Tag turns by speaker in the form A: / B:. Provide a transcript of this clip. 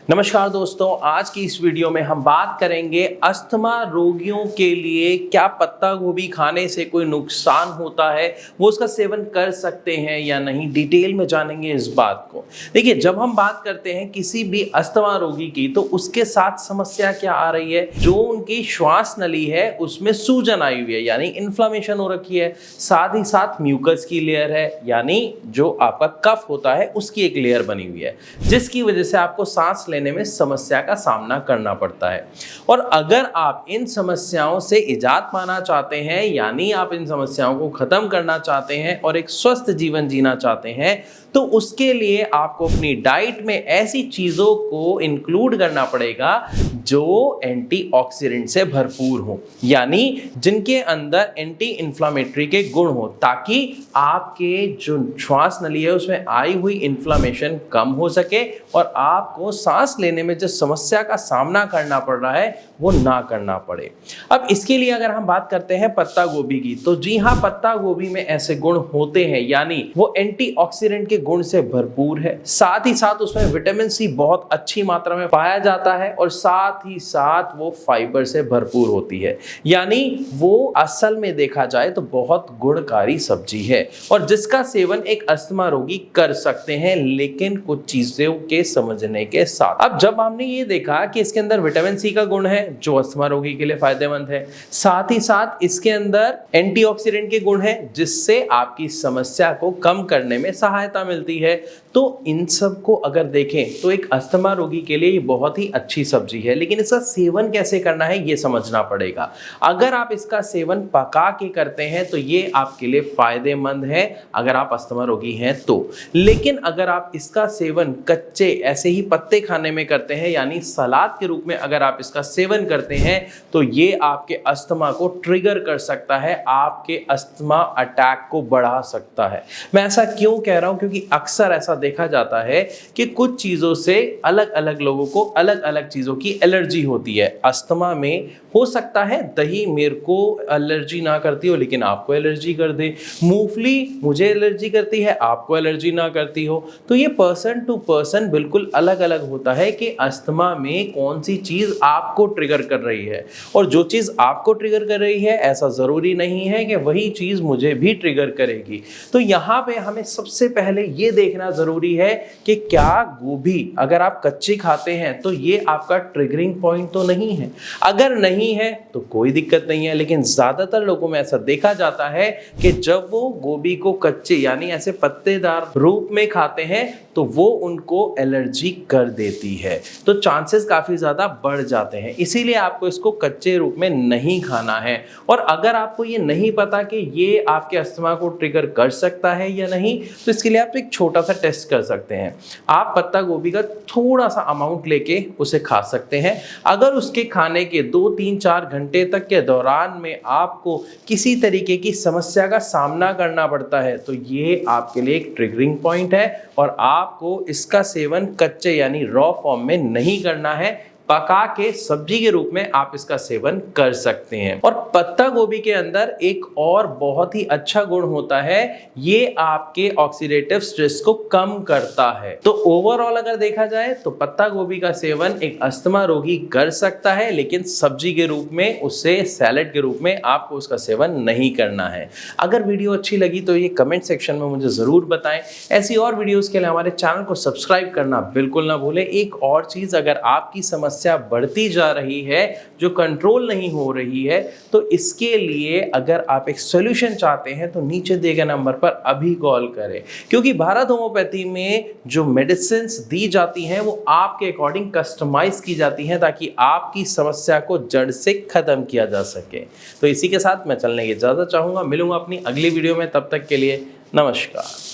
A: नमस्कार दोस्तों, आज की इस वीडियो में हम बात करेंगे अस्थमा रोगियों के लिए क्या पत्ता गोभी खाने से कोई नुकसान होता है, वो उसका सेवन कर सकते हैं या नहीं। डिटेल में जानेंगे इस बात को। देखिए, जब हम बात करते हैं किसी भी अस्थमा रोगी की तो उसके साथ समस्या क्या आ रही है। जो उनकी श्वास नली है उसमें सूजन आई हुई है, यानी इन्फ्लामेशन हो रखी है। साथ ही साथ म्यूकस की लेयर है, यानी जो आपका कफ होता है उसकी एक लेयर बनी हुई है, जिसकी वजह से आपको सांस लेने में समस्या का सामना करना पड़ता है। और अगर आप इन समस्याओं से इजात पाना चाहते हैं, यानी आप इन समस्याओं को खत्म करना चाहते हैं और एक स्वस्थ जीवन जीना चाहते हैं, तो उसके लिए आपको अपनी डाइट में ऐसी चीजों को इंक्लूड करना पड़ेगा जो एंटीऑक्सीडेंट से भरपूर हो, यानी जिनके अंदर एंटी इंफ्लामेटरी के गुण हो, ताकि आपके जो श्वास नली है उसमें आई हुई इन्फ्लामेशन कम हो सके और आपको सांस लेने में जो समस्या का सामना करना पड़ रहा है वो ना करना पड़े। अब इसके लिए अगर हम बात करते हैं पत्ता गोभी की, तो जी हाँ, पत्ता गोभी में ऐसे गुण होते हैं, यानी वो एंटीऑक्सीडेंट के गुण से भरपूर है। साथ ही साथ उसमें विटामिन सी बहुत अच्छी मात्रा में पाया जाता है और साथ ही साथ वो फाइबर से भरपूर होती है, यानी वो असल में देखा जाए तो बहुत गुणकारी सब्जी है और जिसका सेवन एक अस्थमा रोगी कर सकते हैं, लेकिन कुछ चीजों के समझने के साथ। अब जब हमने ये देखा कि इसके अंदर विटामिन सी का गुण है जो अस्थमा रोगी के लिए फायदेमंद है, साथ ही साथ इसके अंदर एंटीऑक्सीडेंट के गुण है जिससे आपकी समस्या को कम करने में सहायता मिलती है, तो इन सब को अगर देखें तो एक अस्थमा रोगी के लिए ये बहुत ही अच्छी सब्जी है। लेकिन इसका सेवन कैसे करना है ये समझना पड़ेगा। अगर आप इसका सेवन पका के करते हैं तो ये आपके लिए फायदेमंद है अगर आप अस्थमा रोगी हैं तो। लेकिन अगर आप इसका सेवन कच्चे ऐसे ही पत्ते खाने में करते हैं, यानी सलाद के रूप में अगर आप इसका सेवन करते हैं, तो ये आपके अस्थमा को ट्रिगर कर सकता है, आपके अस्थमा अटैक को बढ़ा सकता है। मैं ऐसा क्यों कह रहा हूं, क्योंकि अक्सर ऐसा देखा जाता है कि कुछ चीजों से अलग अलग लोगों को अलग अलग चीजों की एलर्जी होती है। अस्थमा में हो सकता है दही मेरे को एलर्जी ना करती हो लेकिन आपको एलर्जी कर दे, मूंगफली मुझे एलर्जी करती है आपको एलर्जी ना करती हो। तो ये पर्सन टू पर्सन बिल्कुल अलग अलग होता है कि अस्थमा में कौन सी चीज आपको ट्रिगर कर रही है, और जो चीज आपको ट्रिगर कर रही है ऐसा जरूरी नहीं है कि वही चीज मुझे भी ट्रिगर करेगी। तो यहाँ पे हमें सबसे पहले ये देखना जरूरी है कि क्या गोभी अगर आप कच्ची खाते हैं तो ये आपका ट्रिगरिंग पॉइंट तो नहीं है। अगर नहीं है तो कोई दिक्कत नहीं है, लेकिन ज्यादातर लोगों में ऐसा देखा जाता है कि जब वो गोभी को कच्चे यानी ऐसे पत्तेदार रूप में खाते हैं तो वो उनको एलर्जी कर देती है, तो चांसेस काफी ज्यादा बढ़ जाते हैं। इसीलिए आपको इसको कच्चे रूप में नहीं खाना है। और अगर आपको ये नहीं पता कि ये आपके अस्थमा को ट्रिगर कर सकता है या नहीं, तो इसके लिए आप एक छोटा सा टेस्ट कर सकते हैं। आप पत्ता गोभी का थोड़ा सा अमाउंट लेके उसे खा सकते हैं। अगर उसके खाने के 2-3-4 घंटे तक के दौरान में आपको किसी तरीके की समस्या का सामना करना पड़ता है तो ये आपके लिए एक ट्रिगरिंग पॉइंट है और आपको इसका सेवन कच्चे यानी रॉ फॉर्म में नहीं करना है। पका के सब्जी के रूप में आप इसका सेवन कर सकते हैं। और पत्ता गोभी के अंदर एक और बहुत ही अच्छा गुण होता है, ये आपके ऑक्सीडेटिव स्ट्रेस को कम करता है। तो ओवरऑल अगर देखा जाए तो पत्ता गोभी का सेवन एक अस्थमा रोगी कर सकता है, लेकिन सब्जी के रूप में, उससे सैलेड के रूप में आपको उसका सेवन नहीं करना है। अगर वीडियो अच्छी लगी तो ये कमेंट सेक्शन में मुझे जरूर बताएं। ऐसी और वीडियोस के लिए हमारे चैनल को सब्सक्राइब करना बिल्कुल ना भूलें। एक और चीज, अगर आपकी समस्या बढ़ती जा रही है जो कंट्रोल नहीं हो रही है, तो इसके लिए अगर आप एक सॉल्यूशन चाहते हैं तो नीचे दिए गए नंबर पर अभी कॉल करें, क्योंकि भारत होम्योपैथी में जो मेडिसिन्स दी जाती हैं वो आपके अकॉर्डिंग कस्टमाइज की जाती हैं ताकि आपकी समस्या को जड़ से खत्म किया जा सके। तो इसी के साथ मैं चलने की इजाजत चाहूंगा। मिलूंगा अपनी अगली वीडियो में, तब तक के लिए नमस्कार।